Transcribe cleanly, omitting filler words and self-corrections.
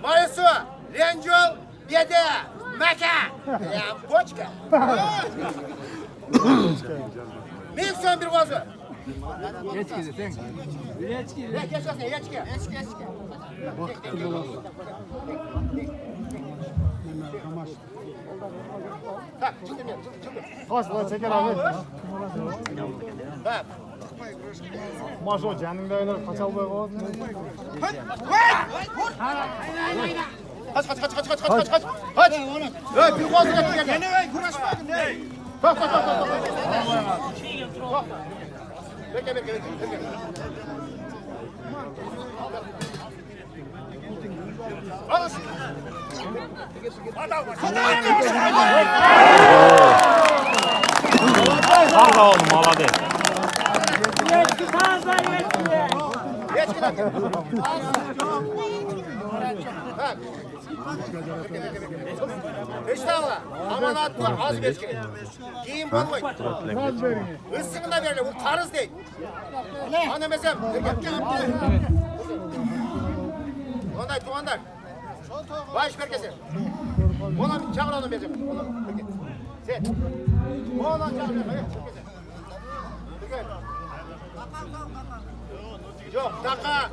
Mayısı, Lencol, Dede, Meke, Boçka. Mikson bir kozu. Geç gidi sen. Geç gidi. Geç olsun, geç gel. Tak, çıktım ya, çıktım. Kaç çeker abi. Bak. Maşo canında öyle kaçal boy koydu. Kaç. Kaç. Ya bir kozu getir gel. Ne kuruşmadın ne? Bak. Bekle. Al. Sağ olun, молодец. Geç gel. Bak. İşte Allah. Aman atla az geç gel. Giyin bulmayın. Isını da verelim. Bu tarız değil. Hanım mesela. Onday. Baş merkezi. Ona bir çağır onu vereceğim. Sen. Ona çağır. Yok, dakika.